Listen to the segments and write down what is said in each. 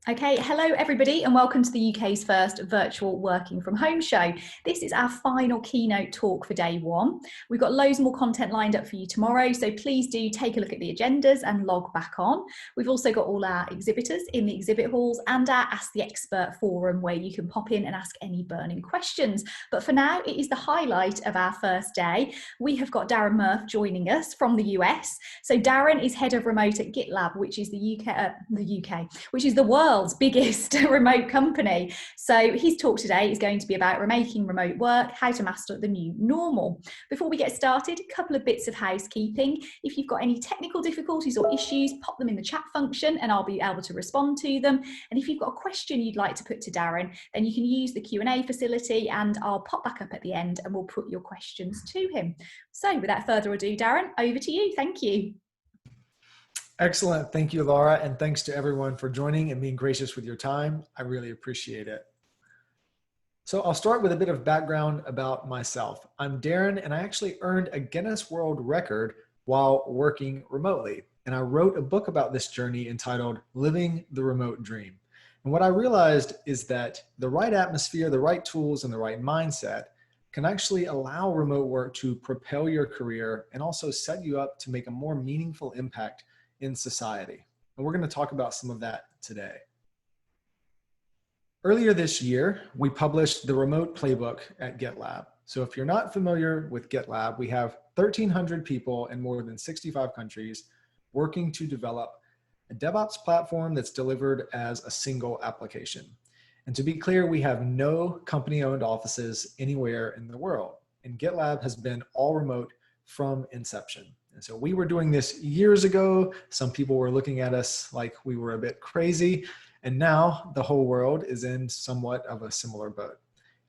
Okay, hello everybody and welcome to the UK's first virtual working from home show. This is our final keynote talk for day one. We've got loads more content lined up for you tomorrow, so please do take a look at the agendas and log back on. We've also got all our exhibitors in the exhibit halls and our Ask the Expert forum where you can pop in and ask any burning questions. But for now, it is the highlight of our first day. We have got Darren Murph joining us from the US. So Darren is Head of Remote at GitLab, which is the UK, which is the world's biggest remote company. So his talk today is going to be about remaking remote work, how to master the new normal. Before we get started, a couple of bits of housekeeping. If you've got any technical difficulties or issues, pop them in the chat function and I'll be able to respond to them. And if you've got a question you'd like to put to Darren, then you can use the Q&A facility and I'll pop back up at the end and we'll put your questions to him. So without further ado, Darren, over to you. Thank you. Excellent. Thank you, Laura. And thanks to everyone for joining and being gracious with your time. I really appreciate it. So I'll start with a bit of background about myself. I'm Darren, and I actually earned a Guinness World Record while working remotely. And I wrote a book about this journey entitled Living the Remote Dream. And what I realized is that the right atmosphere, the right tools, and the right mindset can actually allow remote work to propel your career and also set you up to make a more meaningful impact in society. And we're going to talk about some of that today. Earlier this year, we published the remote playbook at GitLab. So if you're not familiar with GitLab, we have 1,300 people in more than 65 countries working to develop a DevOps platform that's delivered as a single application. And to be clear, we have no company-owned offices anywhere in the world. And GitLab has been all remote from inception. And so we were doing this years ago. Some people were looking at us like we were a bit crazy. And now the whole world is in somewhat of a similar boat.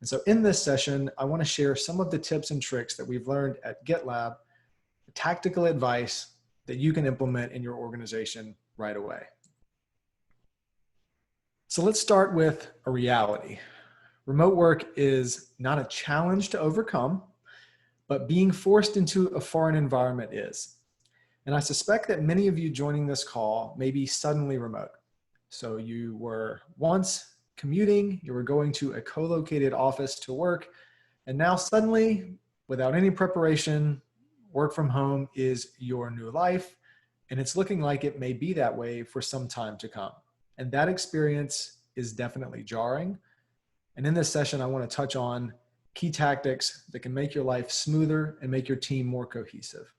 And so in this session, I want to share some of the tips and tricks that we've learned at GitLab, tactical advice that you can implement in your organization right away. So let's start with a reality. Remote work is not a challenge to overcome, but being forced into a foreign environment is. And I suspect that many of you joining this call may be suddenly remote. So you were once commuting, you were going to a co-located office to work, and now suddenly, without any preparation, work from home is your new life, and it's looking like it may be that way for some time to come. And that experience is definitely jarring. And in this session, I want to touch on key tactics that can make your life smoother and make your team more cohesive.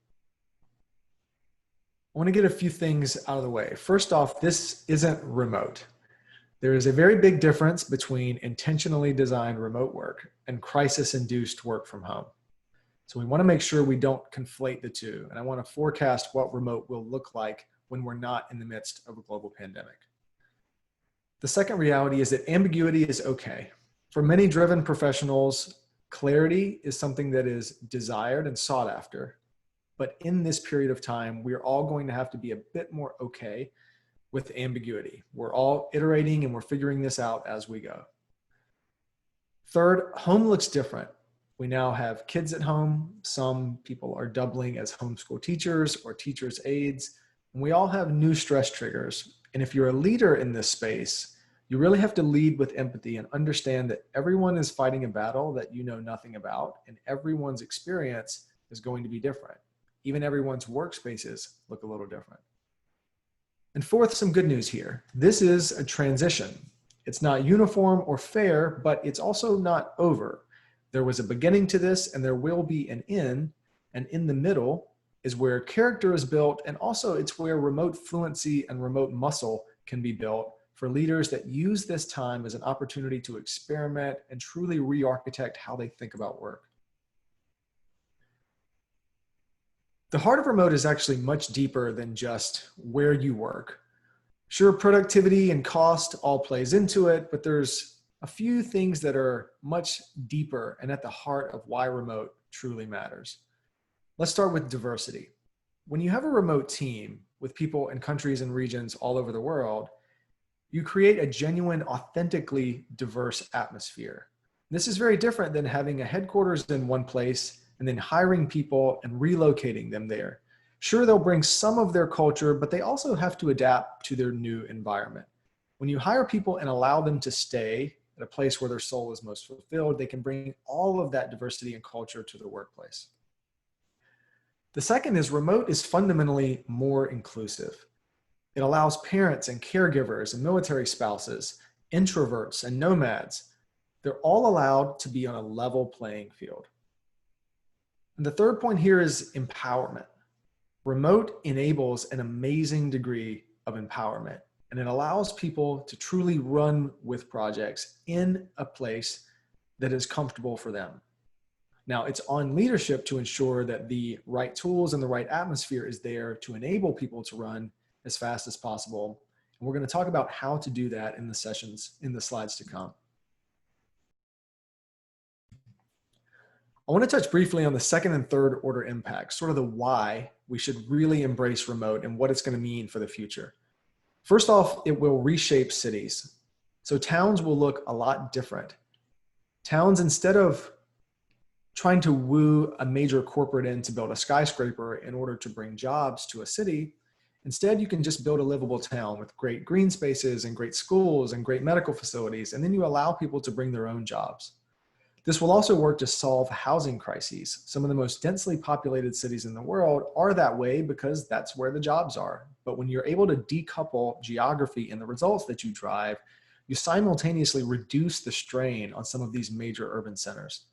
I want to get a few things out of the way. First off, this isn't remote. There is a very big difference between intentionally designed remote work and crisis-induced work from home. So we want to make sure we don't conflate the two. And I want to forecast what remote will look like when we're not in the midst of a global pandemic. The second reality is that ambiguity is okay. For many driven professionals, clarity is something that is desired and sought after. But in this period of time, we're all going to have to be a bit more okay with ambiguity. We're all iterating and we're figuring this out as we go. Third, home looks different. We now have kids at home. Some people are doubling as homeschool teachers or teachers' aides. And we all have new stress triggers. And if you're a leader in this space, you really have to lead with empathy and understand that everyone is fighting a battle that you know nothing about, and everyone's experience is going to be different. Even everyone's workspaces look a little different. And fourth, some good news here. This is a transition. It's not uniform or fair, but it's also not over. There was a beginning to this and there will be an end, and in the middle is where character is built, and also it's where remote fluency and remote muscle can be built for leaders that use this time as an opportunity to experiment and truly re-architect how they think about work. The heart of remote is actually much deeper than just where you work. Sure, productivity and cost all plays into it, but there's a few things that are much deeper and at the heart of why remote truly matters. Let's start with diversity. When you have a remote team with people in countries and regions all over the world, you create a genuine, authentically diverse atmosphere. This is very different than having a headquarters in one place and then hiring people and relocating them there. Sure, they'll bring some of their culture, but they also have to adapt to their new environment. When you hire people and allow them to stay at a place where their soul is most fulfilled, they can bring all of that diversity and culture to the workplace. The second is remote is fundamentally more inclusive. It allows parents and caregivers and military spouses, introverts and nomads, they're all allowed to be on a level playing field. And the third point here is empowerment. Remote enables an amazing degree of empowerment, and it allows people to truly run with projects in a place that is comfortable for them. Now, it's on leadership to ensure that the right tools and the right atmosphere is there to enable people to run as fast as possible. And we're going to talk about how to do that in the sessions, in the slides to come. I want to touch briefly on the second and third order impacts, sort of the why we should really embrace remote and what it's going to mean for the future. First off, it will reshape cities. So towns will look a lot different. Towns, instead of trying to woo a major corporate in to build a skyscraper in order to bring jobs to a city, instead you can just build a livable town with great green spaces and great schools and great medical facilities, and then you allow people to bring their own jobs. This will also work to solve housing crises. Some of the most densely populated cities in the world are that way because that's where the jobs are. But when you're able to decouple geography and the results that you drive, you simultaneously reduce the strain on some of these major urban centers.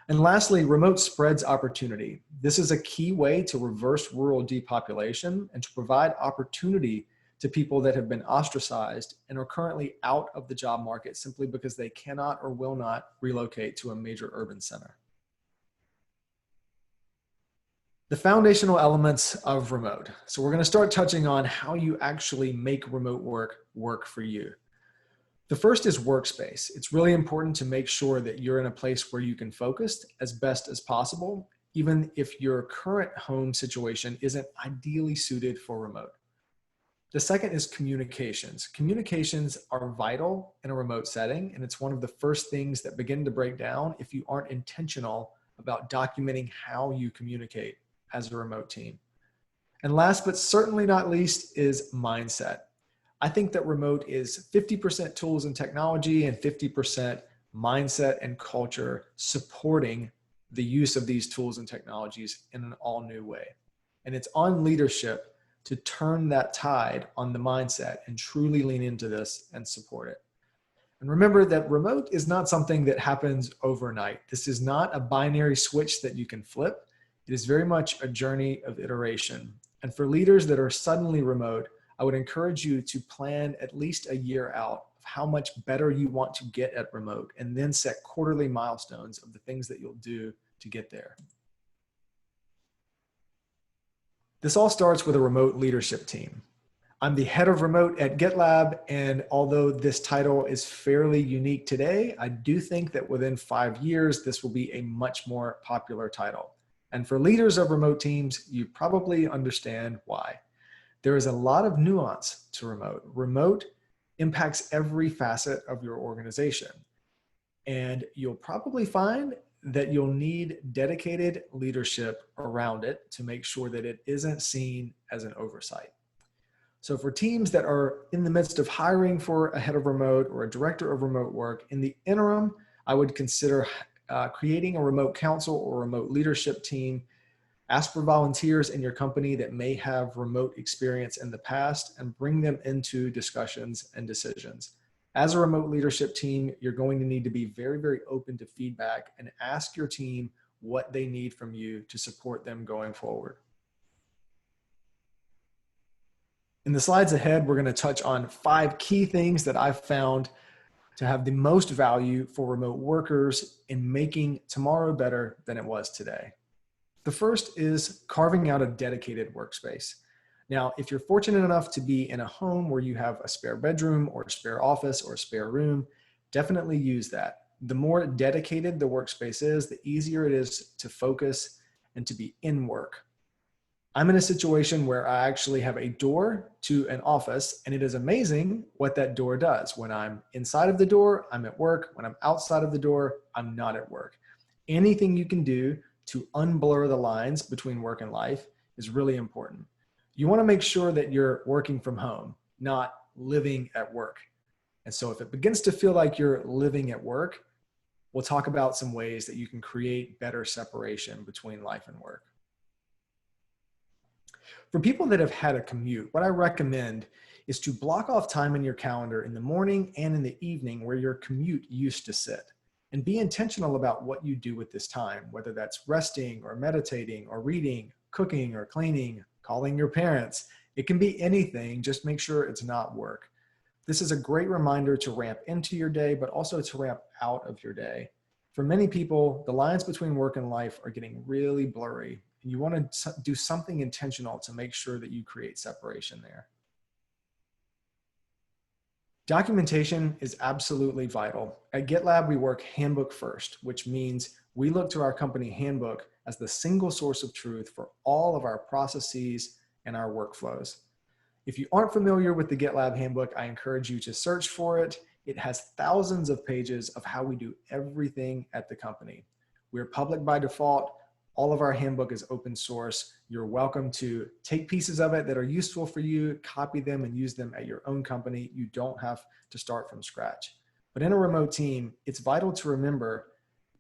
And lastly, remote spreads opportunity. This is a key way to reverse rural depopulation and to provide opportunity to people that have been ostracized and are currently out of the job market simply because they cannot or will not relocate to a major urban center. The foundational elements of remote. So we're going to start touching on how you actually make remote work for you. The first is workspace. It's really important to make sure that you're in a place where you can focus as best as possible, even if your current home situation isn't ideally suited for remote. The second is communications. Communications are vital in a remote setting, and it's one of the first things that begin to break down if you aren't intentional about documenting how you communicate as a remote team. And last but certainly not least is mindset. I think that remote is 50% tools and technology and 50% mindset and culture supporting the use of these tools and technologies in an all new way. And it's on leadership to turn that tide on the mindset and truly lean into this and support it. And remember that remote is not something that happens overnight. This is not a binary switch that you can flip. It is very much a journey of iteration. And for leaders that are suddenly remote, I would encourage you to plan at least a year out of how much better you want to get at remote, and then set quarterly milestones of the things that you'll do to get there. This all starts with a remote leadership team. I'm the head of remote at GitLab, and although this title is fairly unique today, I do think that within 5 years, this will be a much more popular title. And for leaders of remote teams, you probably understand why. There is a lot of nuance to remote. Remote impacts every facet of your organization. And you'll probably find that you'll need dedicated leadership around it to make sure that it isn't seen as an oversight. So for teams that are in the midst of hiring for a head of remote or a director of remote work, in the interim, I would consider creating a remote council or remote leadership team. Ask for volunteers in your company that may have remote experience in the past and bring them into discussions and decisions. As a remote leadership team, you're going to need to be very, very open to feedback and ask your team what they need from you to support them going forward. In the slides ahead, we're going to touch on 5 key things that I've found to have the most value for remote workers in making tomorrow better than it was today. The first is carving out a dedicated workspace. Now, if you're fortunate enough to be in a home where you have a spare bedroom or a spare office or a spare room, definitely use that. The more dedicated the workspace is, the easier it is to focus and to be in work. I'm in a situation where I actually have a door to an office, and it is amazing what that door does. When I'm inside of the door, I'm at work. When I'm outside of the door, I'm not at work. Anything you can do to unblur the lines between work and life is really important. You want to make sure that you're working from home, not living at work. And so if it begins to feel like you're living at work, we'll talk about some ways that you can create better separation between life and work. For people that have had a commute, what I recommend is to block off time in your calendar in the morning and in the evening where your commute used to sit. And be intentional about what you do with this time, whether that's resting or meditating or reading, cooking or cleaning, calling your parents. It can be anything, just make sure it's not work. This is a great reminder to ramp into your day, but also to ramp out of your day. For many people, the lines between work and life are getting really blurry, and you want to do something intentional to make sure that you create separation there. Documentation is absolutely vital. At GitLab, we work handbook first, which means we look to our company handbook as the single source of truth for all of our processes and our workflows. If you aren't familiar with the GitLab handbook, I encourage you to search for it. It has thousands of pages of how we do everything at the company. We're public by default. All of our handbook is open source. You're welcome to take pieces of it that are useful for you, copy them and use them at your own company. You don't have to start from scratch. But in a remote team, it's vital to remember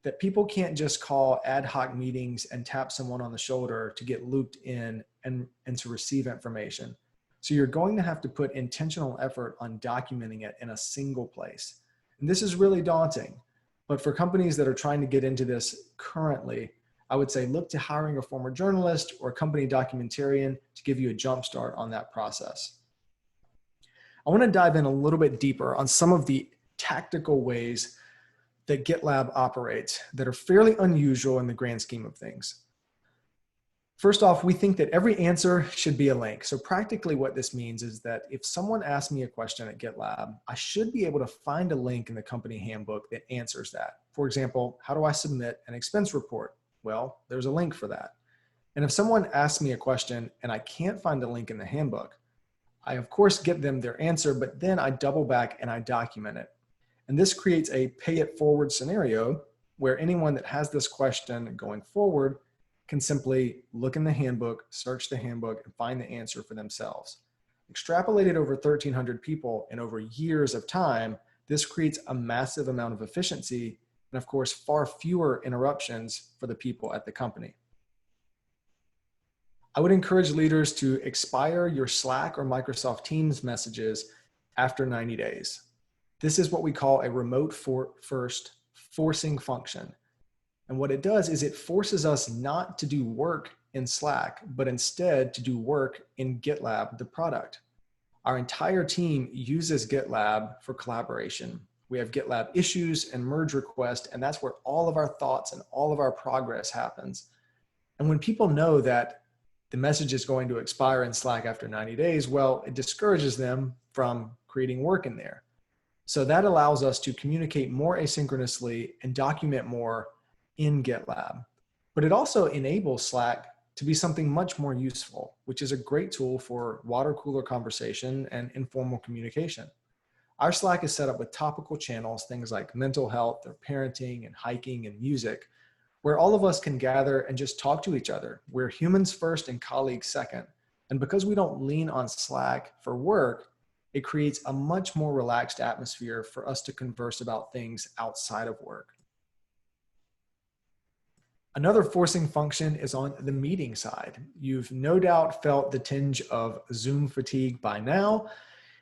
that people can't just call ad hoc meetings and tap someone on the shoulder to get looped in and to receive information. So you're going to have to put intentional effort on documenting it in a single place. And this is really daunting, but for companies that are trying to get into this currently, I would say look to hiring a former journalist or a company documentarian to give you a jump start on that process. I want to dive in a little bit deeper on some of the tactical ways that GitLab operates that are fairly unusual in the grand scheme of things. First off, we think that every answer should be a link. So practically what this means is that if someone asks me a question at GitLab, I should be able to find a link in the company handbook that answers that. For example, how do I submit an expense report? Well, there's a link for that. And if someone asks me a question and I can't find a link in the handbook, I of course get them their answer, but then I double back and I document it. And this creates a pay it forward scenario where anyone that has this question going forward can simply look in the handbook, search the handbook, and find the answer for themselves. Extrapolated over 1,300 people and over years of time, this creates a massive amount of efficiency and of course, far fewer interruptions for the people at the company. I would encourage leaders to expire your Slack or Microsoft Teams messages after 90 days. This is what we call a remote first forcing function. And what it does is it forces us not to do work in Slack, but instead to do work in GitLab, the product. Our entire team uses GitLab for collaboration. We have GitLab issues and merge requests, and that's where all of our thoughts and all of our progress happens. And when people know that the message is going to expire in Slack after 90 days, well, it discourages them from creating work in there. So that allows us to communicate more asynchronously and document more in GitLab. But it also enables Slack to be something much more useful, which is a great tool for water cooler conversation and informal communication. Our Slack is set up with topical channels, things like mental health or parenting and hiking and music, where all of us can gather and just talk to each other. We're humans first and colleagues second. And because we don't lean on Slack for work, it creates a much more relaxed atmosphere for us to converse about things outside of work. Another forcing function is on the meeting side. You've no doubt felt the tinge of Zoom fatigue by now,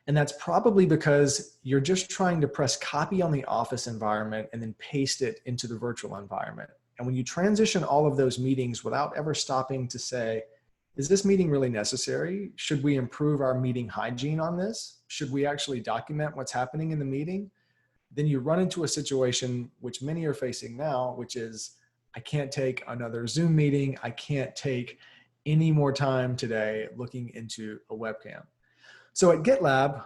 and that's probably because you're just trying to press copy on the office environment and then paste it into the virtual environment. And when you transition all of those meetings without ever stopping to say, is this meeting really necessary? Should we improve our meeting hygiene on this? Should we actually document what's happening in the meeting? Then you run into a situation which many are facing now, which is, I can't take another Zoom meeting. I can't take any more time today looking into a webcam. So at GitLab,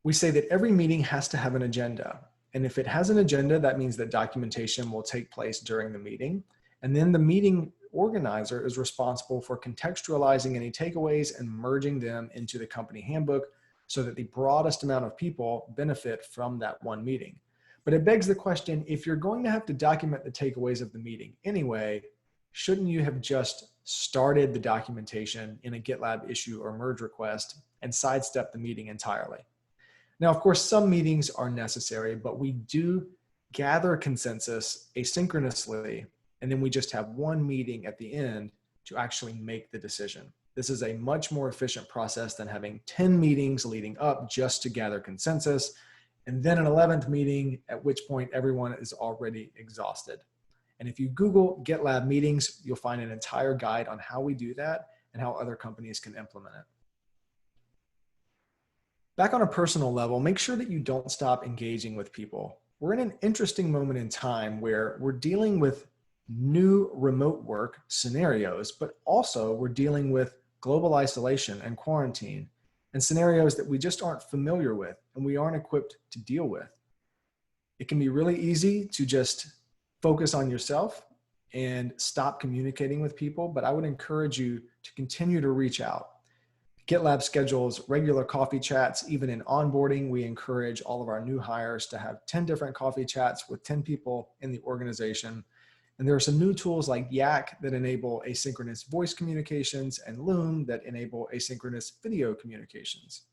we say that every meeting has to have an agenda. And if it has an agenda, that means that documentation will take place during the meeting. And then the meeting organizer is responsible for contextualizing any takeaways and merging them into the company handbook so that the broadest amount of people benefit from that one meeting. But it begs the question, if you're going to have to document the takeaways of the meeting anyway, shouldn't you have just started the documentation in a GitLab issue or merge request and sidestep the meeting entirely? Now, of course, some meetings are necessary, but we do gather consensus asynchronously, and then we just have one meeting at the end to actually make the decision. This is a much more efficient process than having 10 meetings leading up just to gather consensus, and then an 11th meeting, at which point everyone is already exhausted. And if you Google GitLab meetings, you'll find an entire guide on how we do that and how other companies can implement it. Back on a personal level, make sure that you don't stop engaging with people. We're in an interesting moment in time where we're dealing with new remote work scenarios, but also we're dealing with global isolation and quarantine and scenarios that we just aren't familiar with and we aren't equipped to deal with. It can be really easy to just focus on yourself and stop communicating with people, but I would encourage you to continue to reach out. GitLab schedules regular coffee chats. Even in onboarding, we encourage all of our new hires to have 10 different coffee chats with 10 people in the organization. And there are some new tools like Yak that enable asynchronous voice communications and Loom that enable asynchronous video communications.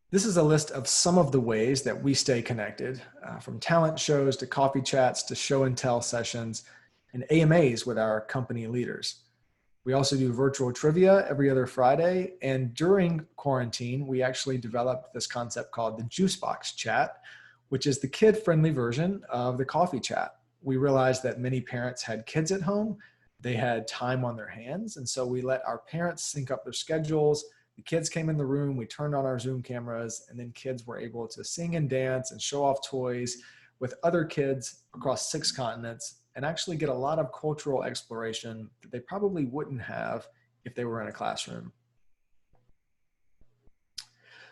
This is a list of some of the ways that we stay connected, from talent shows to coffee chats to show and tell sessions and AMAs with our company leaders. We also do virtual trivia every other Friday. And during quarantine, we actually developed this concept called the Juicebox Chat, which is the kid-friendly version of the coffee chat. We realized that many parents had kids at home. They had time on their hands. And so we let our parents sync up their schedules. The kids came in the room, we turned on our Zoom cameras, and then kids were able to sing and dance and show off toys with other kids across 6 continents and actually get a lot of cultural exploration that they probably wouldn't have if they were in a classroom.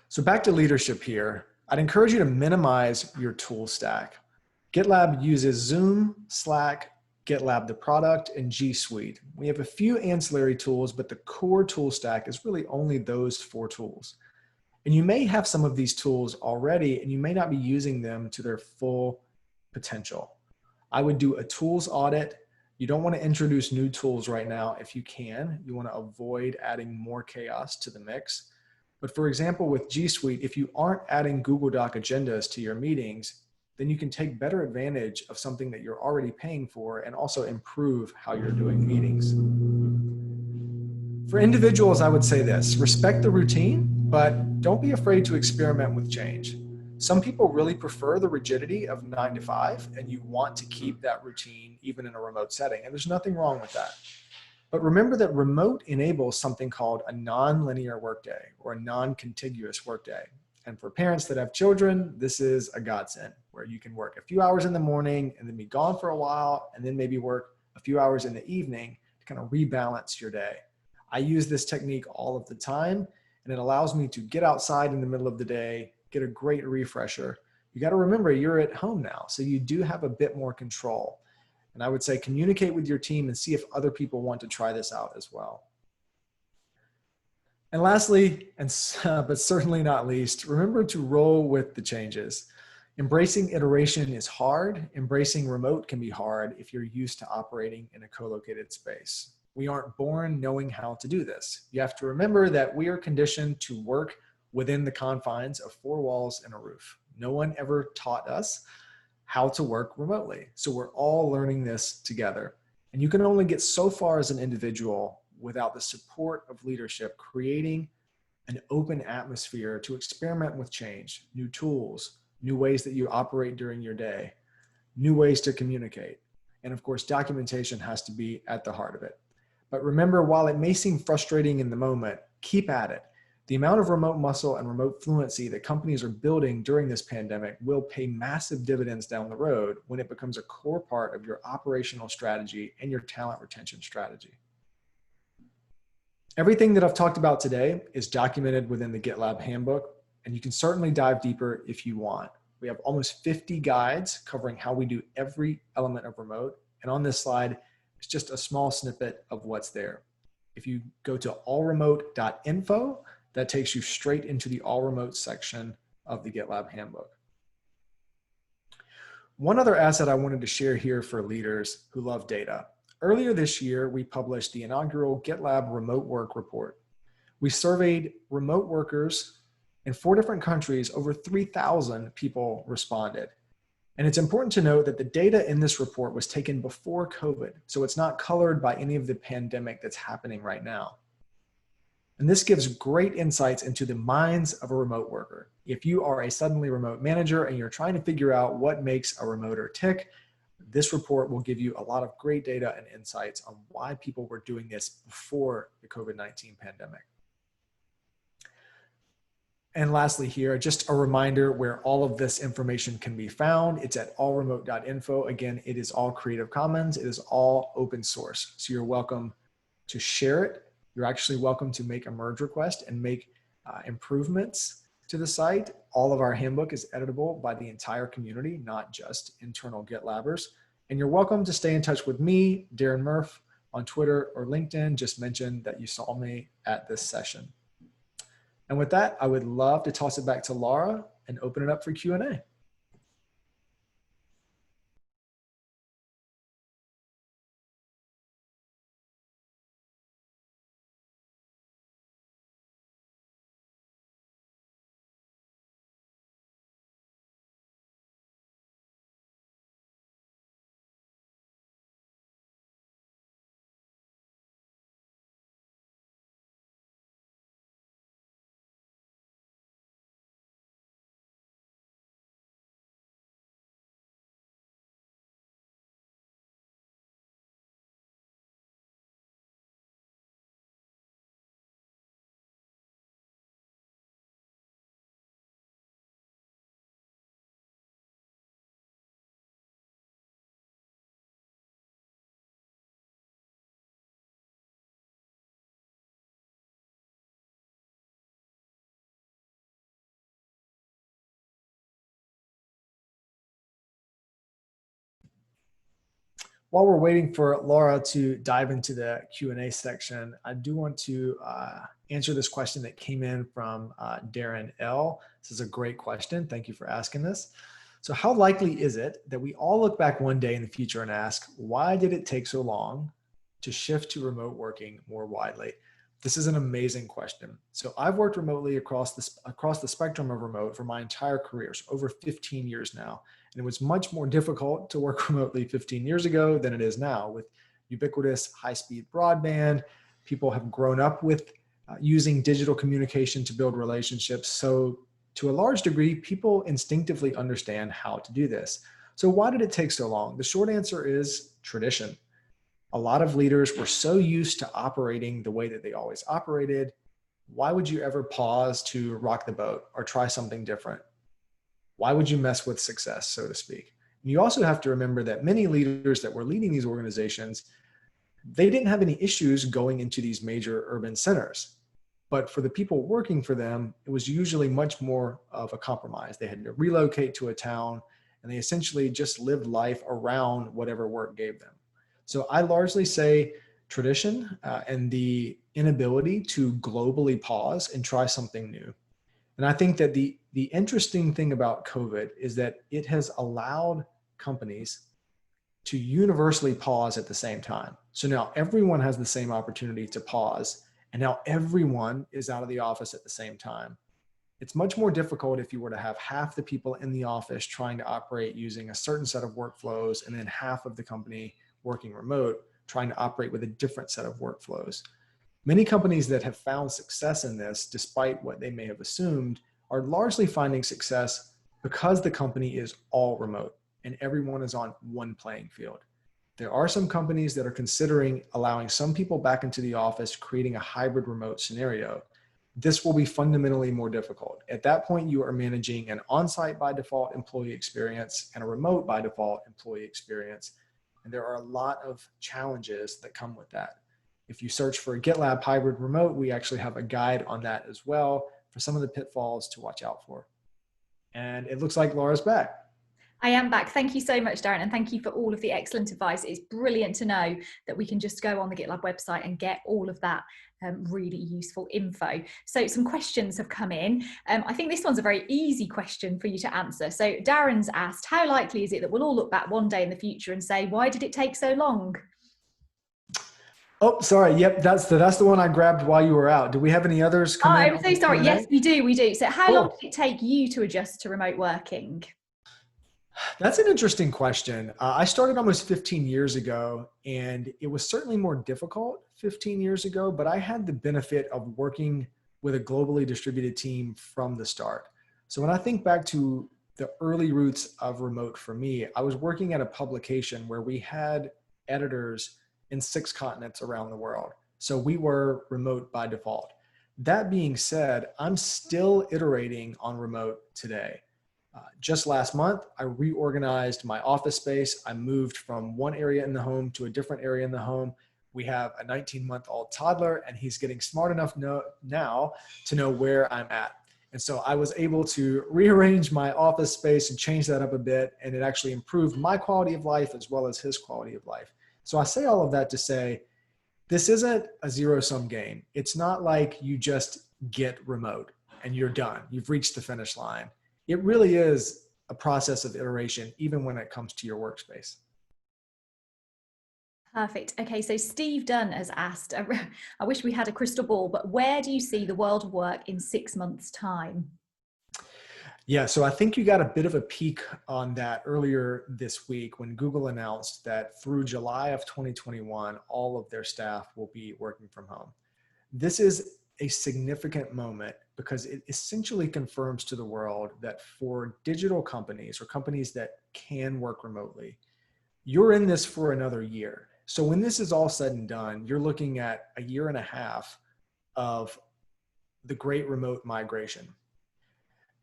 So back to leadership here, I'd encourage you to minimize your tool stack. GitLab uses Zoom, Slack, GitLab the product, and G Suite. We have a few ancillary tools, but the core tool stack is really only those 4 tools. And you may have some of these tools already, and you may not be using them to their full potential. I would do a tools audit. You don't want to introduce new tools right now if you can. You want to avoid adding more chaos to the mix. But for example, with G Suite, if you aren't adding Google Doc agendas to your meetings, then you can take better advantage of something that you're already paying for and also improve how you're doing meetings. For individuals, I would say this: respect the routine, but don't be afraid to experiment with change. Some people really prefer the rigidity of 9 to 5, and you want to keep that routine even in a remote setting, and there's nothing wrong with that. But remember that remote enables something called a non-linear workday or a non-contiguous workday. And for parents that have children, this is a godsend, where you can work a few hours in the morning and then be gone for a while, and then maybe work a few hours in the evening to kind of rebalance your day. I use this technique all of the time, and it allows me to get outside in the middle of the day, get a great refresher. You got to remember you're at home now, so you do have a bit more control. And I would say communicate with your team and see if other people want to try this out as well. And lastly, but certainly not least, remember to roll with the changes. Embracing iteration is hard. Embracing remote can be hard if you're used to operating in a co-located space. We aren't born knowing how to do this. You have to remember that we are conditioned to work within the confines of 4 walls and a roof. No one ever taught us how to work remotely. So we're all learning this together. And you can only get so far as an individual without the support of leadership, creating an open atmosphere to experiment with change, new tools, new ways that you operate during your day, new ways to communicate. And of course, documentation has to be at the heart of it. But remember, while it may seem frustrating in the moment, keep at it. The amount of remote muscle and remote fluency that companies are building during this pandemic will pay massive dividends down the road when it becomes a core part of your operational strategy and your talent retention strategy. Everything that I've talked about today is documented within the GitLab handbook, and you can certainly dive deeper if you want. We have almost 50 guides covering how we do every element of remote. And on this slide, it's just a small snippet of what's there. If you go to allremote.info, that takes you straight into the all remote section of the GitLab handbook. One other asset I wanted to share here for leaders who love data. Earlier this year, we published the inaugural GitLab Remote Work Report. We surveyed remote workers in 4 different countries. Over 3,000 people responded. And it's important to note that the data in this report was taken before COVID, so it's not colored by any of the pandemic that's happening right now. And this gives great insights into the minds of a remote worker. If you are a suddenly remote manager and you're trying to figure out what makes a remoter tick, this report will give you a lot of great data and insights on why people were doing this before the COVID-19 pandemic. And lastly here, just a reminder where all of this information can be found. It's at allremote.info. Again, it is all Creative Commons. It is all open source. So you're welcome to share it. You're actually welcome to make a merge request and make improvements to the site. All of our handbook is editable by the entire community, not just internal GitLabbers. And you're welcome to stay in touch with me, Darren Murph, on Twitter or LinkedIn. Just mention that you saw me at this session. And with that, I would love to toss it back to Laura and open it up for Q&A. While we're waiting for Laura to dive into the Q&A section, I do want to answer this question that came in from Darren L. This is a great question. Thank you for asking this. So how likely is it that we all look back one day in the future and ask, why did it take so long to shift to remote working more widely? This is an amazing question. So I've worked remotely across the spectrum of remote for my entire career, so over 15 years now. And it was much more difficult to work remotely 15 years ago than it is now with ubiquitous high-speed broadband. People have grown up with using digital communication to build relationships. So to a large degree, people instinctively understand how to do this. So why did it take so long? The short answer is tradition. A lot of leaders were so used to operating the way that they always operated. Why would you ever pause to rock the boat or try something different? Why would you mess with success, so to speak? And you also have to remember that many leaders that were leading these organizations, they didn't have any issues going into these major urban centers. But for the people working for them, it was usually much more of a compromise. They had to relocate to a town, and they essentially just lived life around whatever work gave them. So I largely say tradition and the inability to globally pause and try something new. And I think that the interesting thing about COVID is that it has allowed companies to universally pause at the same time. So now everyone has the same opportunity to pause, and now everyone is out of the office at the same time. It's much more difficult if you were to have half the people in the office trying to operate using a certain set of workflows, and then half of the company working remote trying to operate with a different set of workflows. Many companies that have found success in this, despite what they may have assumed, are largely finding success because the company is all remote and everyone is on one playing field. There are some companies that are considering allowing some people back into the office, creating a hybrid remote scenario. This will be fundamentally more difficult. At that point, you are managing an on-site by default employee experience and a remote by default employee experience. And there are a lot of challenges that come with that. If you search for GitLab hybrid remote, we actually have a guide on that as well for some of the pitfalls to watch out for. And it looks like Laura's back. I am back. Thank you so much, Darren, and thank you for all of the excellent advice. It's brilliant to know that we can just go on the GitLab website and get all of that really useful info. So some questions have come in. I think this one's a very easy question for you to answer. So Darren's asked, how likely is it that we'll all look back one day in the future and say, why did it take so long? Oh, sorry. Yep, that's the one I grabbed while you were out. Do we have any others Oh, come in I'm on so the sorry. Yes, Q&A? we do. We do. So, how long Cool. did it take you to adjust to remote working? That's an interesting question. I started almost 15 years ago, and it was certainly more difficult 15 years ago, but I had the benefit of working with a globally distributed team from the start. So when I think back to the early roots of remote for me, I was working at a publication where we had editors in 6 continents around the world. So we were remote by default. That being said, I'm still iterating on remote today. Just last month, I reorganized my office space. I moved from one area in the home to a different area in the home. We have a 19-month-old toddler, and he's getting smart enough now to know where I'm at. And so I was able to rearrange my office space and change that up a bit, and it actually improved my quality of life as well as his quality of life. So I say all of that to say, this isn't a zero-sum game. It's not like you just get remote and you're done. You've reached the finish line. It really is a process of iteration, even when it comes to your workspace. Perfect. Okay, so Steve Dunn has asked, I wish we had a crystal ball, but where do you see the world of work in 6 months' time? Yeah, so I think you got a bit of a peek on that earlier this week when Google announced that through July of 2021, all of their staff will be working from home. This is a significant moment because it essentially confirms to the world that for digital companies or companies that can work remotely, you're in this for another year. So when this is all said and done, you're looking at a year and a half of the great remote migration.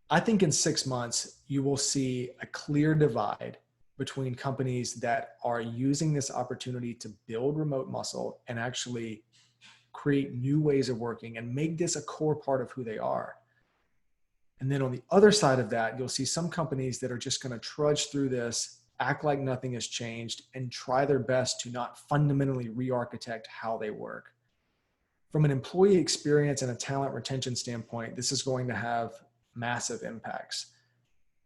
I think in 6 months, you will see a clear divide between companies that are using this opportunity to build remote muscle and actually create new ways of working and make this a core part of who they are. And then on the other side of that, you'll see some companies that are just going to trudge through this, act like nothing has changed, and try their best to not fundamentally re-architect how they work. From an employee experience and a talent retention standpoint, this is going to have massive impacts.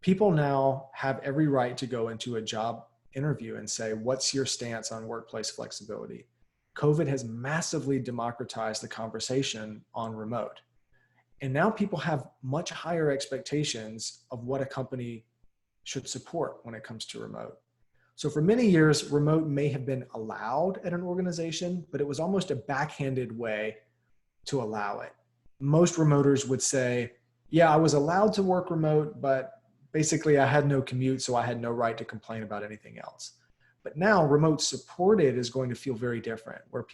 People now have every right to go into a job interview and say, what's your stance on workplace flexibility? COVID has massively democratized the conversation on remote. And now people have much higher expectations of what a company should support when it comes to remote. So for many years, remote may have been allowed at an organization, but it was almost a backhanded way to allow it. Most remoters would say, yeah, I was allowed to work remote, but basically I had no commute, so I had no right to complain about anything else. But now remote supported is going to feel very different, where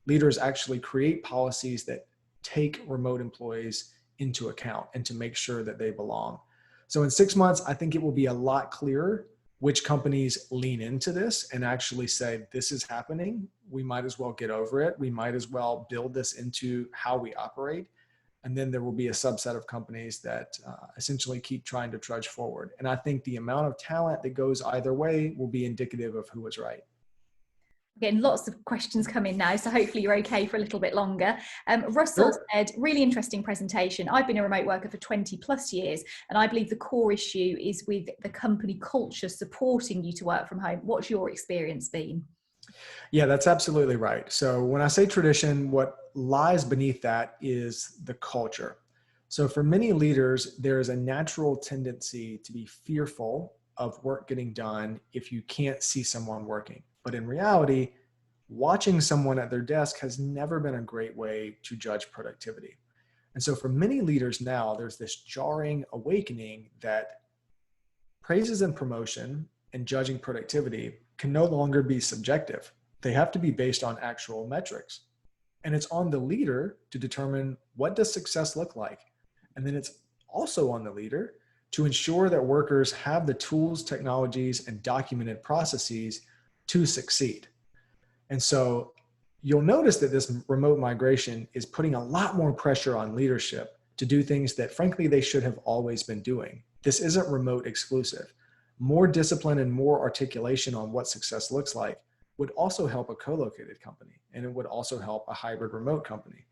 leaders actually create policies that take remote employees into account and to make sure that they belong. So in 6 months, I think it will be a lot clearer which companies lean into this and actually say, this is happening. We might as well get over it. We might as well build this into how we operate. And then there will be a subset of companies that essentially keep trying to trudge forward. And I think the amount of talent that goes either way will be indicative of who was right. Getting lots of questions coming now, so hopefully you're okay for a little bit longer. Russell Sure. said, really interesting presentation. I've been a remote worker for 20 plus years, and I believe the core issue is with the company culture supporting you to work from home. What's your experience been? Yeah, that's absolutely right. So when I say tradition, what lies beneath that is the culture. So for many leaders, there is a natural tendency to be fearful of work getting done if you can't see someone working. But in reality, watching someone at their desk has never been a great way to judge productivity. And so for many leaders now, there's this jarring awakening that praises and promotion and judging productivity can no longer be subjective. They have to be based on actual metrics. And it's on the leader to determine, what does success look like? And then it's also on the leader to ensure that workers have the tools, technologies, and documented processes to succeed. And so you'll notice that this remote migration is putting a lot more pressure on leadership to do things that frankly they should have always been doing. This isn't remote exclusive. More discipline and more articulation on what success looks like would also help a co-located company, and it would also help a hybrid remote company.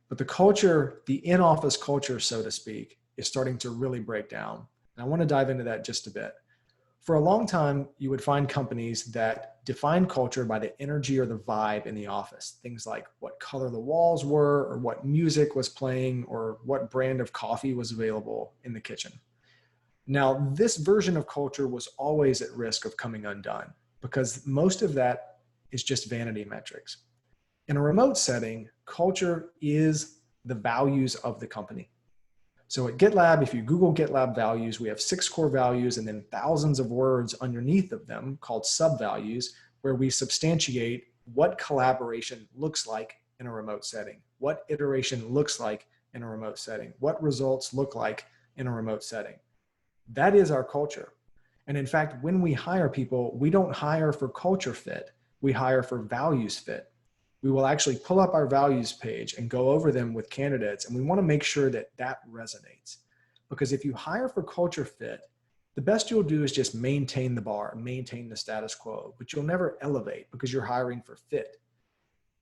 But the culture, the in-office culture, so to speak, is starting to really break down. And I want to dive into that just a bit. For a long time, you would find companies that define culture by the energy or the vibe in the office. Things like what color the walls were, or what music was playing, or what brand of coffee was available in the kitchen. Now, this version of culture was always at risk of coming undone because most of that is just vanity metrics. In a remote setting, culture is the values of the company. So at GitLab, if you Google GitLab values, we have 6 core values and then thousands of words underneath of them called sub-values, where we substantiate what collaboration looks like in a remote setting, what iteration looks like in a remote setting, what results look like in a remote setting. That is our culture. And in fact, when we hire people, we don't hire for culture fit, we hire for values fit. We will actually pull up our values page and go over them with candidates. And we want to make sure that that resonates. Because if you hire for culture fit, the best you'll do is just maintain the bar, maintain the status quo, but you'll never elevate because you're hiring for fit.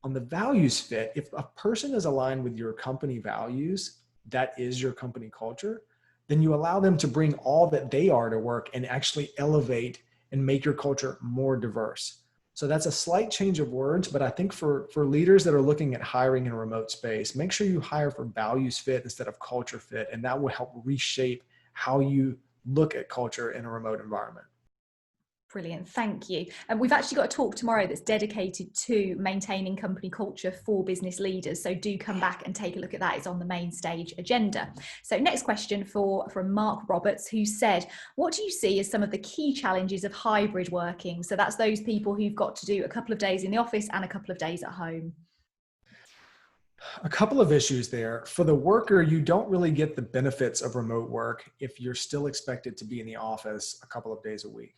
On the values fit, if a person is aligned with your company values, that is your company culture, then you allow them to bring all that they are to work and actually elevate and make your culture more diverse. So that's a slight change of words, but I think for leaders that are looking at hiring in a remote space, make sure you hire for values fit instead of culture fit, and that will help reshape how you look at culture in a remote environment. Brilliant, thank you. And we've actually got a talk tomorrow that's dedicated to maintaining company culture for business leaders. So do come back and take a look at that. It's on the main stage agenda. So next question from Mark Roberts, who said, what do you see as some of the key challenges of hybrid working? So that's those people who've got to do a couple of days in the office and a couple of days at home. A couple of issues there. For the worker, you don't really get the benefits of remote work if you're still expected to be in the office a couple of days a week.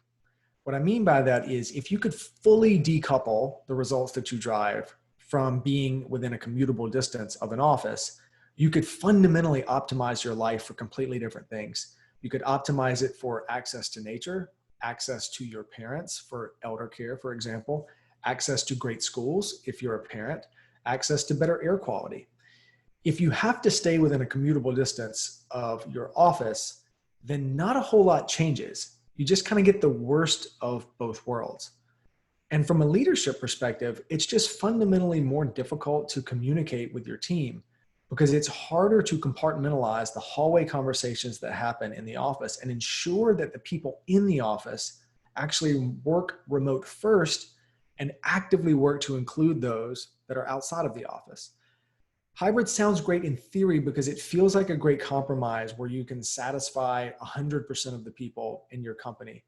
What I mean by that is if you could fully decouple the results that you drive from being within a commutable distance of an office, you could fundamentally optimize your life for completely different things. You could optimize it for access to nature, access to your parents for elder care, for example, access to great schools if you're a parent, access to better air quality. If you have to stay within a commutable distance of your office, then not a whole lot changes. You just kind of get the worst of both worlds. And from a leadership perspective, it's just fundamentally more difficult to communicate with your team because it's harder to compartmentalize the hallway conversations that happen in the office and ensure that the people in the office actually work remote first and actively work to include those that are outside of the office. Hybrid sounds great in theory because it feels like a great compromise where you can satisfy 100% of the people in your company,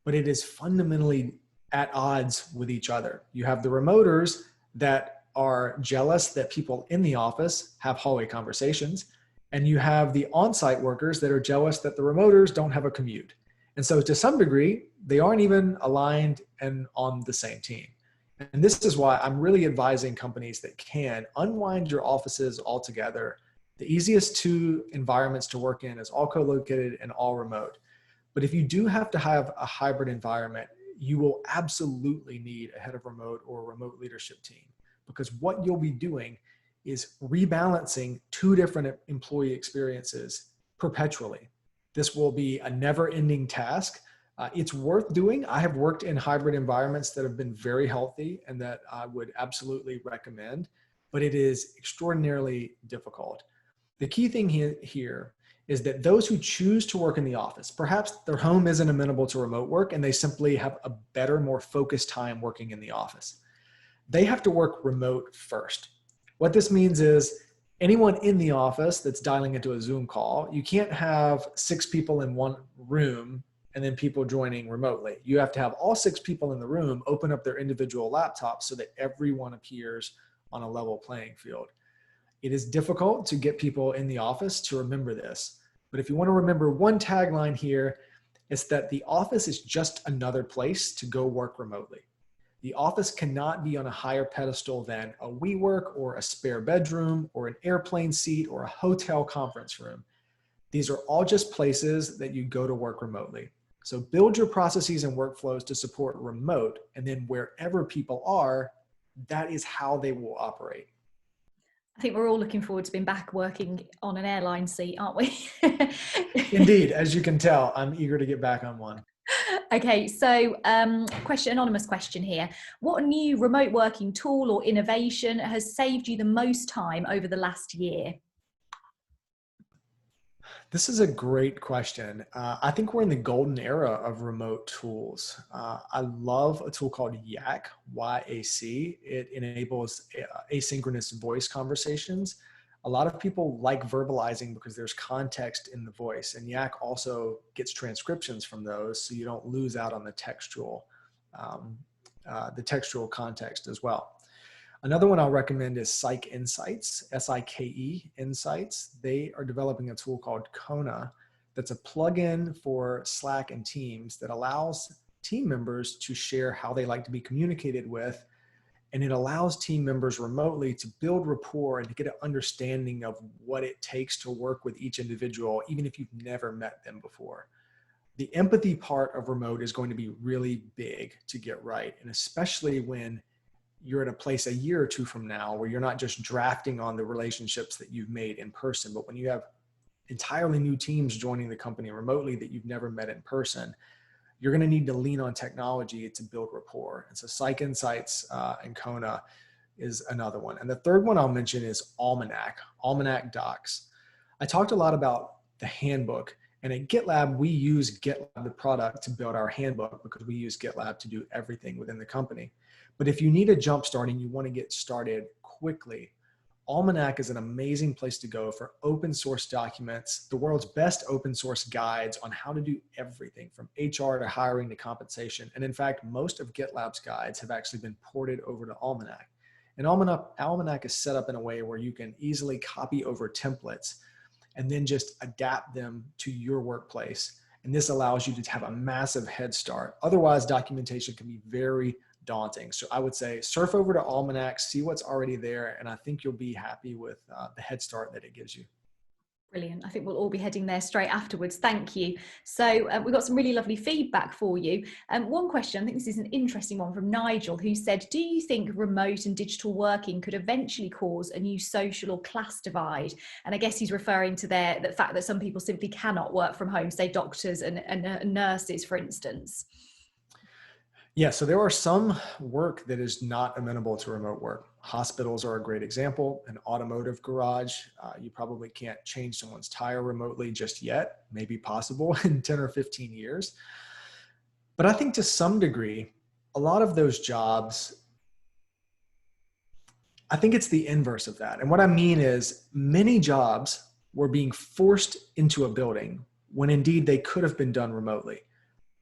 but it is fundamentally at odds with each other. You have the remoters that are jealous that people in the office have hallway conversations, and you have the on-site workers that are jealous that the remoters don't have a commute. And so to some degree, they aren't even aligned and on the same team. And this is why I'm really advising companies that can unwind your offices altogether. The easiest 2 environments to work in is all co-located and all remote. But if you do have to have a hybrid environment, you will absolutely need a head of remote or a remote leadership team, because what you'll be doing is rebalancing 2 different employee experiences perpetually. This will be a never-ending task. It's worth doing. I have worked in hybrid environments that have been very healthy and that I would absolutely recommend, but it is extraordinarily difficult. The key thing here is that those who choose to work in the office, perhaps their home isn't amenable to remote work and they simply have a better, more focused time working in the office. They have to work remote first. What this means is anyone in the office that's dialing into a Zoom call, you can't have 6 people in one room and then people joining remotely. You have to have all 6 people in the room open up their individual laptops so that everyone appears on a level playing field. It is difficult to get people in the office to remember this. But if you want to remember one tagline here, it's that the office is just another place to go work remotely. The office cannot be on a higher pedestal than a WeWork or a spare bedroom or an airplane seat or a hotel conference room. These are all just places that you go to work remotely. So build your processes and workflows to support remote, and then wherever people are, that is how they will operate. I think we're all looking forward to being back working on an airline seat, aren't we? Indeed, as you can tell, I'm eager to get back on one. Okay, so anonymous question here. What new remote working tool or innovation has saved you the most time over the last year? This is a great question. I think we're in the golden era of remote tools. I love a tool called YAC, Y-A-C. It enables asynchronous voice conversations. A lot of people like verbalizing because there's context in the voice, and YAC also gets transcriptions from those, so you don't lose out on um, the textual context as well. Another one I'll recommend is Psych Insights, S-I-K-E Insights. They are developing a tool called Kona that's a plugin for Slack and Teams that allows team members to share how they like to be communicated with. And it allows team members remotely to build rapport and to get an understanding of what it takes to work with each individual, even if you've never met them before. The empathy part of remote is going to be really big to get right. And especially when you're at a place a year or two from now where you're not just drafting on the relationships that you've made in person, but when you have entirely new teams joining the company remotely that you've never met in person, you're going to need to lean on technology to build rapport. And so Psych Insights and Kona is another one. And the third one I'll mention is Almanac Docs. I talked a lot about the handbook, and at GitLab, we use GitLab, the product, to build our handbook because we use GitLab to do everything within the company. But if you need a jump start and you want to get started quickly, Almanac is an amazing place to go for open source documents, the world's best open source guides on how to do everything from HR to hiring to compensation. And in fact, most of GitLab's guides have actually been ported over to Almanac. And Almanac is set up in a way where you can easily copy over templates and then just adapt them to your workplace. And this allows you to have a massive head start. Otherwise, documentation can be very daunting. So I would say surf over to Almanac, see what's already there, and I think you'll be happy with the head start that it gives you. Brilliant. I think we'll all be heading there straight afterwards. Thank you. So we've got some really lovely feedback for you. One question, I think this is an interesting one from Nigel, who said, do you think remote and digital working could eventually cause a new social or class divide? And I guess he's referring to the fact that some people simply cannot work from home, say doctors and nurses, for instance. Yeah, so there are some work that is not amenable to remote work. Hospitals are a great example. An automotive garage, you probably can't change someone's tire remotely just yet, maybe possible in 10 or 15 years. But I think to some degree, a lot of those jobs, I think it's the inverse of that. And what I mean is many jobs were being forced into a building when indeed they could have been done remotely.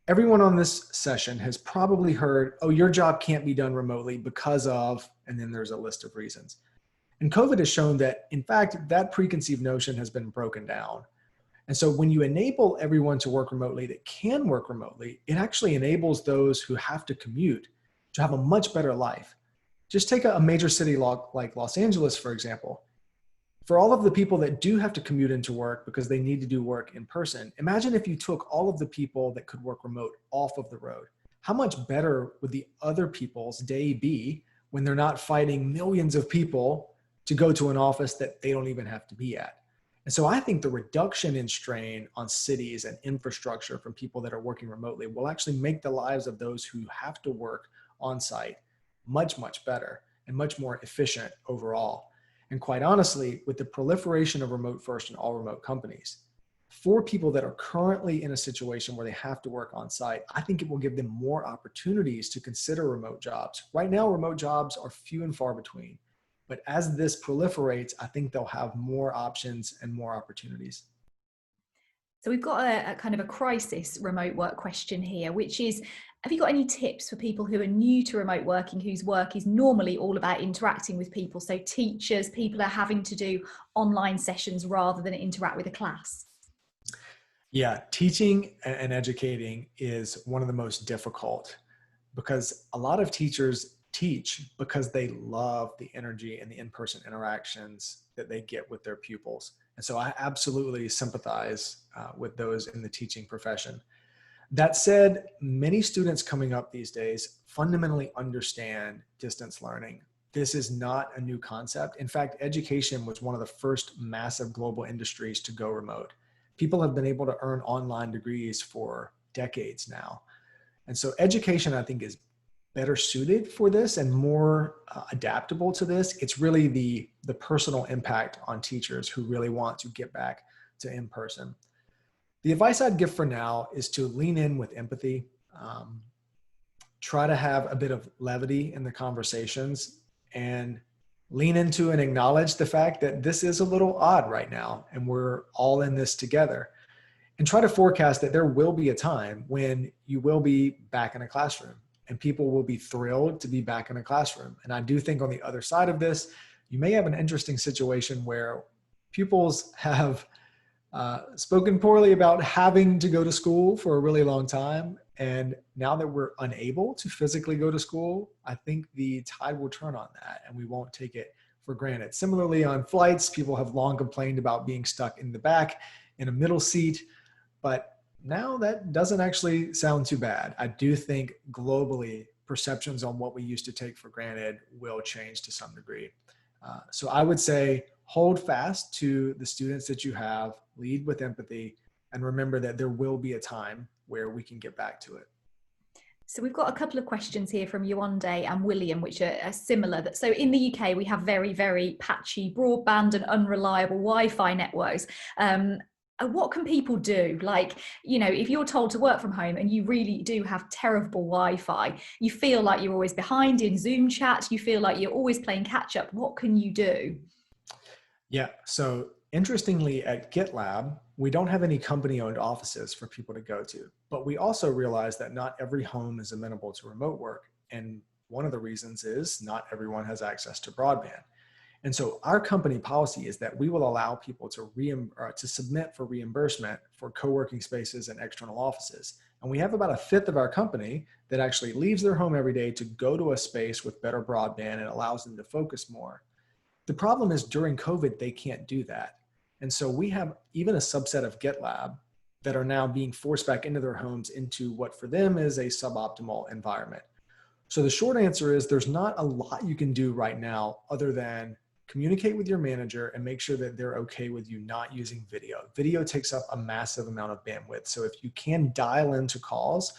Everyone on this session has probably heard, oh, your job can't be done remotely because of, and then there's a list of reasons. And COVID has shown that, in fact, that preconceived notion has been broken down. And so when you enable everyone to work remotely that can work remotely, it actually enables those who have to commute to have a much better life. Just take a major city like Los Angeles, for example. For all of the people that do have to commute into work because they need to do work in person, imagine if you took all of the people that could work remote off of the road. How much better would the other people's day be when they're not fighting millions of people to go to an office that they don't even have to be at? And so I think the reduction in strain on cities and infrastructure from people that are working remotely will actually make the lives of those who have to work on site much, much better and much more efficient overall. And quite honestly, with the proliferation of remote first and all remote companies, for people that are currently in a situation where they have to work on site, I think it will give them more opportunities to consider remote jobs. Right now, remote jobs are few and far between. But as this proliferates, I think they'll have more options and more opportunities. So we've got a kind of a crisis remote work question here, which is, have you got any tips for people who are new to remote working, whose work is normally all about interacting with people? So teachers, people are having to do online sessions rather than interact with a class. Yeah, teaching and educating is one of the most difficult because a lot of teachers teach because they love the energy and the in-person interactions that they get with their pupils. And so I absolutely sympathize with those in the teaching profession. That said, many students coming up these days fundamentally understand distance learning. This is not a new concept. In fact, education was one of the first massive global industries to go remote. People have been able to earn online degrees for decades now. And so education, I think, is better suited for this and more adaptable to this. It's really the personal impact on teachers who really want to get back to in-person. The advice I'd give for now is to lean in with empathy. Try to have a bit of levity in the conversations and lean into and acknowledge the fact that this is a little odd right now and we're all in this together. And try to forecast that there will be a time when you will be back in a classroom and people will be thrilled to be back in a classroom. And I do think on the other side of this, you may have an interesting situation where pupils have spoken poorly about having to go to school for a really long time. And now that we're unable to physically go to school, I think the tide will turn on that and we won't take it for granted. Similarly, on flights, people have long complained about being stuck in the back in a middle seat, but now that doesn't actually sound too bad. I do think globally, perceptions on what we used to take for granted will change to some degree. So I would say hold fast to the students that you have, lead with empathy, and remember that there will be a time where we can get back to it. So we've got a couple of questions here from Yuande and William, which are similar. So in the UK, we have very, very patchy broadband and unreliable Wi-Fi networks. What can people do? Like, you know, if you're told to work from home and you really do have terrible Wi-Fi, you feel like you're always behind in Zoom chat, you feel like you're always playing catch up. What can you do? Yeah, so interestingly at GitLab, we don't have any company-owned offices for people to go to, but we also realize that not every home is amenable to remote work. And one of the reasons is not everyone has access to broadband. And so our company policy is that we will allow people to submit for reimbursement for co-working spaces and external offices. And we have about a fifth of our company that actually leaves their home every day to go to a space with better broadband and allows them to focus more. The problem is during COVID, they can't do that. And so we have even a subset of GitLab that are now being forced back into their homes into what for them is a suboptimal environment. So the short answer is there's not a lot you can do right now other than communicate with your manager and make sure that they're okay with you not using video. Video takes up a massive amount of bandwidth. So if you can dial into calls,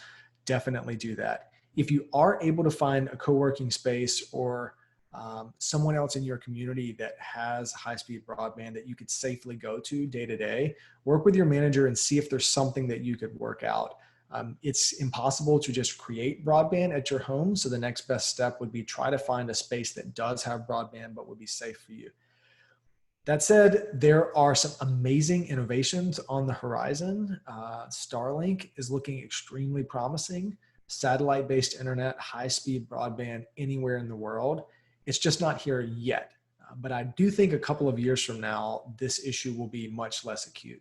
definitely do that. If you are able to find a co-working space or someone else in your community that has high-speed broadband that you could safely go to day to day, work with your manager and see if there's something that you could work out. It's impossible to just create broadband at your home. So the next best step would be try to find a space that does have broadband, but would be safe for you. That said, there are some amazing innovations on the horizon. Starlink is looking extremely promising. Satellite-based internet, high-speed broadband anywhere in the world. It's just not here yet. But I do think a couple of years from now, this issue will be much less acute.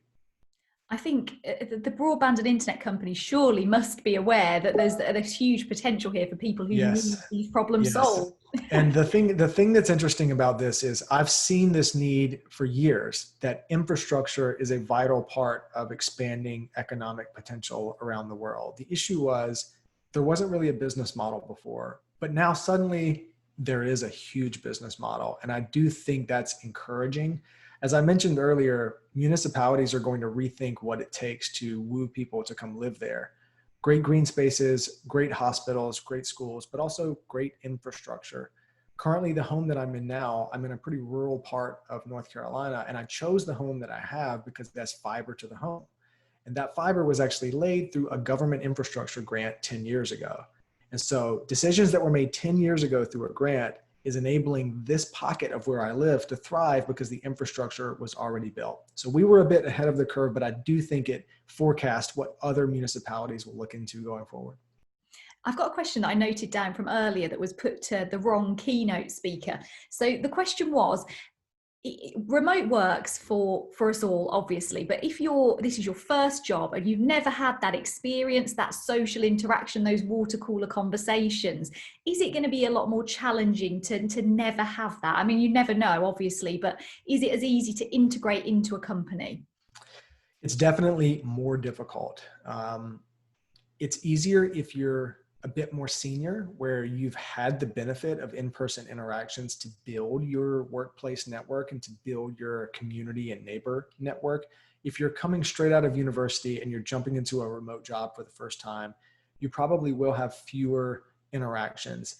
I think the broadband and internet companies surely must be aware that there's huge potential here for people who need these problems solved. And the thing that's interesting about this is I've seen this need for years, that infrastructure is a vital part of expanding economic potential around the world. The issue was there wasn't really a business model before, but now suddenly there is a huge business model. And I do think that's encouraging. As I mentioned earlier, municipalities are going to rethink what it takes to woo people to come live there. Great green spaces, great hospitals, great schools, but also great infrastructure. Currently, the home that I'm in now, I'm in a pretty rural part of North Carolina, and I chose the home that I have because it has fiber to the home. And that fiber was actually laid through a government infrastructure grant 10 years ago. And so decisions that were made 10 years ago through a grant is enabling this pocket of where I live to thrive because the infrastructure was already built. So we were a bit ahead of the curve, but I do think it forecast what other municipalities will look into going forward. I've got a question that I noted down from earlier that was put to the wrong keynote speaker. So the question was, remote works for us all, obviously, but if this is your first job and you've never had that experience, that social interaction, those water cooler conversations, is it going to be a lot more challenging to never have that? I mean, you never know, obviously, but is it as easy to integrate into a company? It's definitely more difficult. It's easier if you're a bit more senior, where you've had the benefit of in-person interactions to build your workplace network and to build your community and neighbor network. If you're coming straight out of university and you're jumping into a remote job for the first time, you probably will have fewer interactions.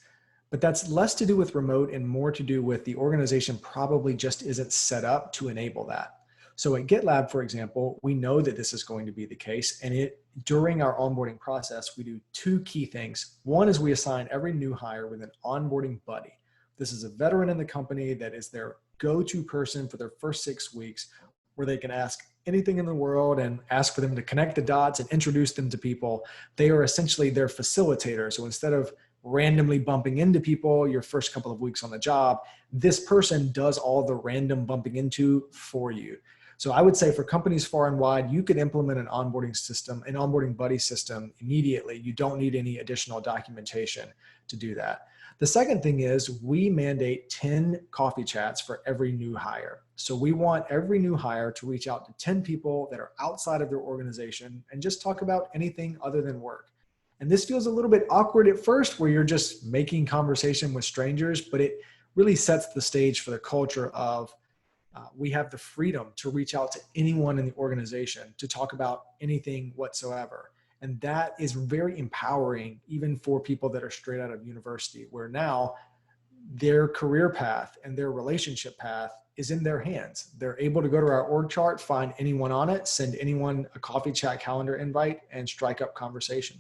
But that's less to do with remote and more to do with the organization probably just isn't set up to enable that. So at GitLab, for example, we know that this is going to be the case. And during our onboarding process, we do two key things. One is we assign every new hire with an onboarding buddy. This is a veteran in the company that is their go-to person for their first 6 weeks, where they can ask anything in the world and ask for them to connect the dots and introduce them to people. They are essentially their facilitator. So instead of randomly bumping into people your first couple of weeks on the job, this person does all the random bumping into for you. So I would say for companies far and wide, you could implement an onboarding system, an onboarding buddy system immediately. You don't need any additional documentation to do that. The second thing is we mandate 10 coffee chats for every new hire. So we want every new hire to reach out to 10 people that are outside of their organization and just talk about anything other than work. And this feels a little bit awkward at first where you're just making conversation with strangers, but it really sets the stage for the culture of we have the freedom to reach out to anyone in the organization to talk about anything whatsoever. And that is very empowering, even for people that are straight out of university, where now their career path and their relationship path is in their hands. They're able to go to our org chart, find anyone on it, send anyone a coffee chat calendar invite, and strike up conversation.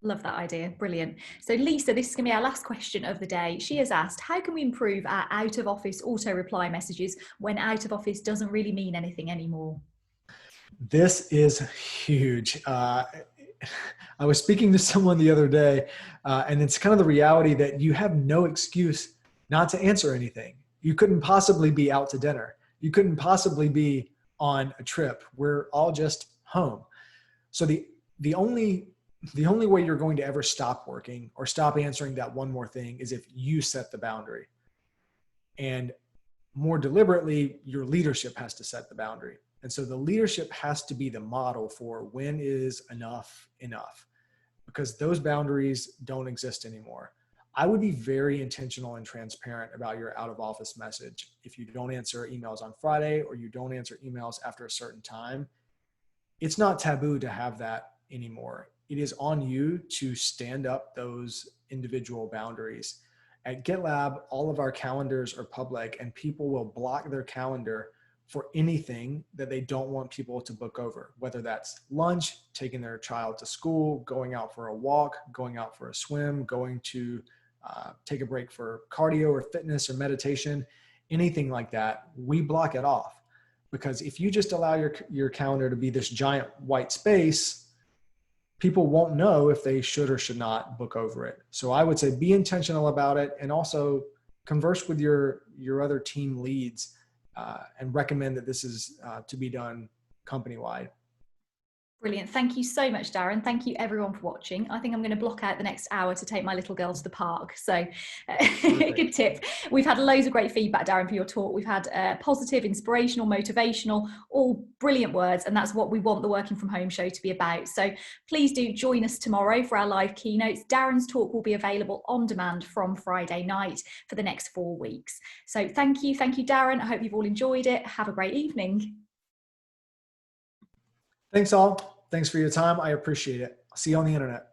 Love that idea. Brilliant. So Lisa, this is going to be our last question of the day. She has asked, how can we improve our out of office auto reply messages when out of office doesn't really mean anything anymore? This is huge. I was speaking to someone the other day, and it's kind of the reality that you have no excuse not to answer anything. You couldn't possibly be out to dinner. You couldn't possibly be on a trip. We're all just home. So the only way you're going to ever stop working or stop answering that one more thing is if you set the boundary. And more deliberately, your leadership has to set the boundary. And so the leadership has to be the model for when is enough, because those boundaries don't exist anymore. I would be very intentional and transparent about your out of office message. If you don't answer emails on Friday or you don't answer emails after a certain time, it's not taboo to have that anymore. It is on you to stand up those individual boundaries. At GitLab, all of our calendars are public and people will block their calendar for anything that they don't want people to book over, whether that's lunch, taking their child to school, going out for a walk, going out for a swim, going to take a break for cardio or fitness or meditation, anything like that, we block it off. Because if you just allow your calendar to be this giant white space, people won't know if they should or should not book over it. So I would say be intentional about it, and also converse with your other team leads and recommend that this is to be done company-wide. Brilliant. Thank you so much, Darren. Thank you everyone for watching. I think I'm going to block out the next hour to take my little girl to the park. So good tip. We've had loads of great feedback, Darren, for your talk. We've had positive, inspirational, motivational, all brilliant words. And that's what we want the Working From Home show to be about. So please do join us tomorrow for our live keynotes. Darren's talk will be available on demand from Friday night for the next 4 weeks. So thank you. Thank you, Darren. I hope you've all enjoyed it. Have a great evening. Thanks all. Thanks for your time. I appreciate it. I'll see you on the internet.